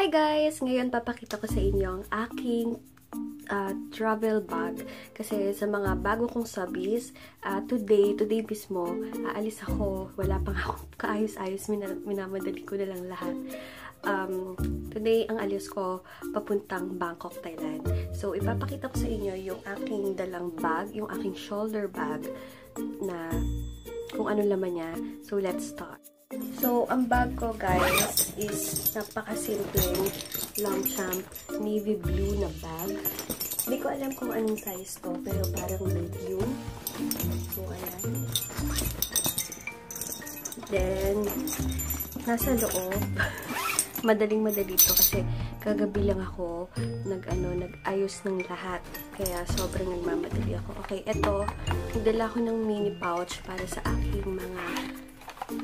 Hi guys! Ngayon papakita ko sa inyo ang aking travel bag. Kasi sa mga bago kong subbies, today mismo, aalis ako. Wala pang akong kaayos-ayos. Minamadali ko na lang lahat. Today, ang alis ko papuntang Bangkok, Thailand. So, ipapakita ko sa inyo yung aking dalang bag, yung aking shoulder bag na kung ano laman niya. So, let's start. So, ang bag ko, guys, is napakasimpleng Longchamp navy blue na bag. Hindi ko alam kung anong size to, pero parang medium. So, ayan. Then, nasa loob. Madaling-madali to kasi kagabi lang ako nag-ayos ng lahat. Kaya sobrang nagmamadali ako. Okay, eto, nagdala ko ng mini pouch para sa aking mga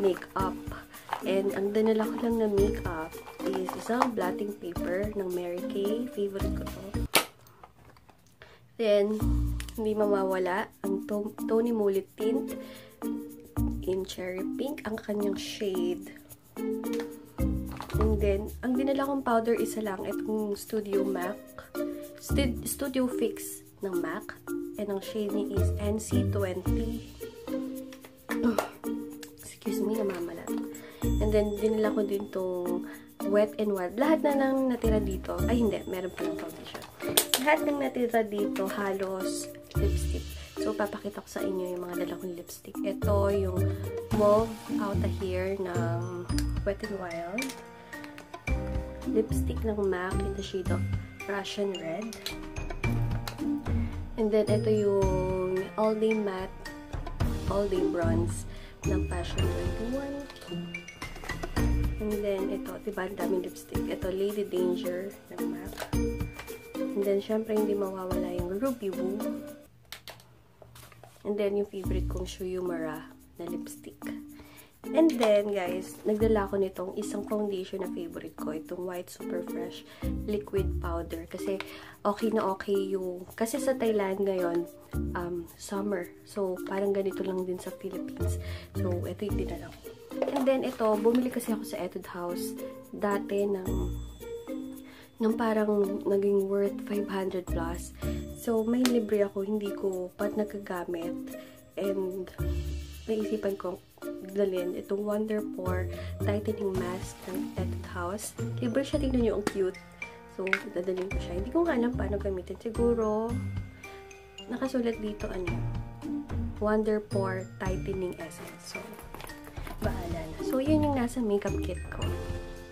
makeup. And ang dinala ko lang na makeup is isang blotting paper ng Mary Kay. Favorite ko to. Then, hindi mawawala ang Tony Moly tint in cherry pink, ang kanyang shade. And then, ang dinala kong powder isa lang, itong Studio Fix ng MAC. And ang shade niya is NC20. Excuse me, namamalat. And then, dinala ko din tong Wet n Wild. Lahat na lang natira dito. Ay, hindi. Meron pa ng foundation. Lahat ng natira dito, halos lipstick. So, papakita ko sa inyo yung mga dala kong lipstick. Ito, yung Mauve Out of Here ng Wet n Wild. Lipstick ng MAC in the shade of Russian Red. And then, ito yung All Day Matte, All Day Bronze ng Fashion 21. And then, ito, diba, ang daming lipstick. Ito, Lady Danger ng MAC. And then, syempre, hindi mawawala yung Ruby Woo. And then, yung favorite kong Shuyumara na lipstick. And then, guys, nagdala ko nitong isang foundation na favorite ko. Itong White Super Fresh Liquid Powder. Kasi, okay na okay yung... Kasi sa Thailand ngayon, summer. So, parang ganito lang din sa Philippines. So, ito yung dinala ko. And then, ito, bumili kasi ako sa Etude House dati ng parang naging worth 500 plus. So, may libre ako. Hindi ko pat nagagamit. And, naisipan ko dalhin itong Wonder Pore Tightening Mask ng Etude House. Libre siya, tingnan nyo, ang cute. So, dadalhin ko siya. Hindi ko nga alam paano gamitin. Siguro, nakasulat dito, Wonder Pore Tightening Essence. So, bahala na. So, yun yung nasa makeup kit ko.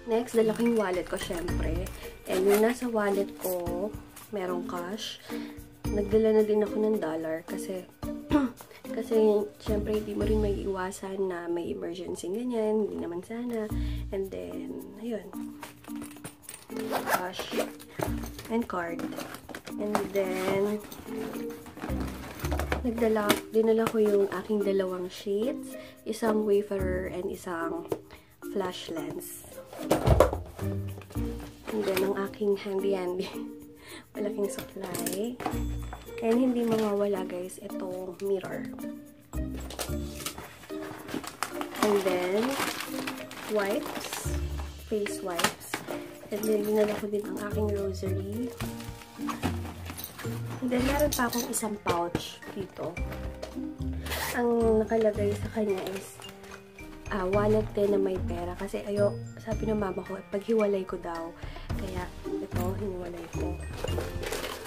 Next, dala ko yung wallet ko, syempre. And yung nasa wallet ko, merong cash. Nagdala na din ako ng dollar kasi syempre, hindi mo rin may iwasan na may emergency ganyan. Hindi naman sana. And then, ayun. Cash. And card. And then, dinala ko yung aking dalawang shades. Isang Wayfarer and isang flash lens. And then, ang aking handy-handy. Malaking supply. And hindi mawawala, guys, itong mirror. And then, wipes. Face wipes. And then, dinala ko din ang aking rosary. And then, meron pa akong isang pouch dito. Ang nakalagay sa kanya is wallet din na may pera. Kasi sabi ng mama ko, paghiwalay ko daw. Kaya, ito, hiniwalay ko.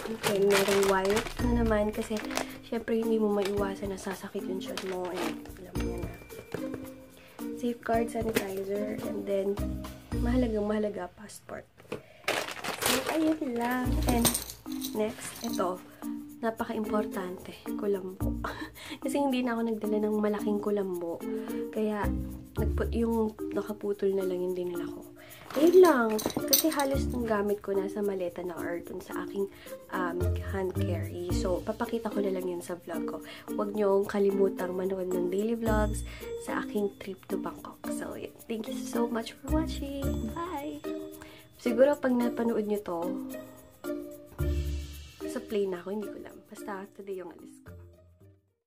Okay, merong wire na naman kasi syempre hindi mo maiwasan na sasakit yung shot mo. And alam mo na. Safeguard sanitizer. And then, mahalaga passport. So, ayun lang. And next, ito. Napaka-importante. Kulambo. Kasi hindi na ako nagdala ng malaking kulambo. Kaya, yung nakaputol na lang yung dinala ko. Ayun lang. Kasi halos ng gamit ko nasa maleta na or dun sa aking hand carry. So, papakita ko na lang yun sa vlog ko. Huwag niyong kalimutang manood ng daily vlogs sa aking trip to Bangkok. So, yun. Thank you so much for watching. Bye! Siguro pag napanood niyo to, sa plane na ako, hindi ko alam. Basta today yung alis ko.